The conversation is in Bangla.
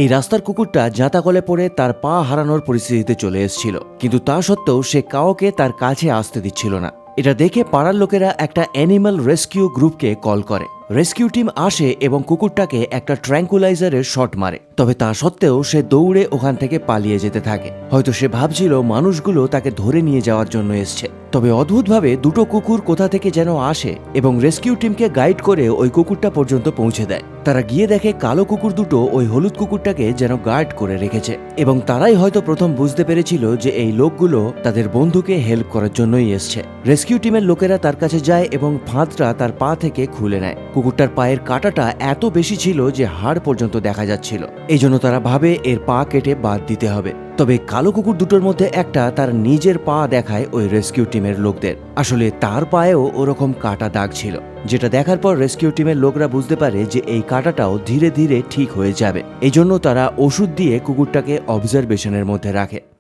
এই রাস্তার কুকুরটা জাঁতাকলে পড়ে তার পা হারানোর পরিস্থিতিতে চলে এসেছিল, কিন্তু তা সত্ত্বেও সে কাউকে তার কাছে আসতে দিচ্ছিল না। এটা দেখে পাড়ার লোকেরা একটা অ্যানিমাল রেস্কিউ গ্রুপকে কল করে। রেস্কিউ টিম আসে এবং কুকুরটাকে একটা ট্র্যাঙ্কুলাইজারের শট মারে। তবে তা সত্ত্বেও সে দৌড়ে ওখান থেকে পালিয়ে যেতে থাকে। হয়তো সে ভাবছিল মানুষগুলো তাকে ধরে নিয়ে যাওয়ার জন্য এসছে। তবে অদ্ভুতভাবে দুটো কুকুর কোথা থেকে যেন আসে এবং রেস্কিউ টিমকে গাইড করে ওই কুকুরটা পর্যন্ত পৌঁছে দেয়। তারা গিয়ে দেখে কালো কুকুর দুটো ওই হলুদ কুকুরটাকে যেন গার্ড করে রেখেছে, এবং তারাই হয়তো প্রথম বুঝতে পেরেছিল যে এই লোকগুলো তাদের বন্ধুকে হেল্প করার জন্যই এসছে। রেস্কিউ টিমের লোকেরা তার কাছে যায় এবং ফাঁদটা তার পা থেকে খুলে নেয়। কুকুরটার পায়ের কাঁটাটা এত বেশি ছিল যে হাড় পর্যন্ত দেখা যাচ্ছিল। এই জন্য তারা ভাবে এর পা কেটে বাদ দিতে হবে। তবে কালো কুকুর দুটোর মধ্যে একটা তার নিজের পা দেখায় ওই রেস্কিউ টিমের লোকদের। আসলে তার পায়েও ওরকম কাটা দাগ ছিল, যেটা দেখার পর রেস্কিউ টিমের লোকরা বুঝতে পারে যে এই কাটাটাও ধীরে ধীরে ঠিক হয়ে যাবে। এই জন্য তারা ওষুধ দিয়ে কুকুরটাকে অবজারভেশনের মধ্যে রাখে।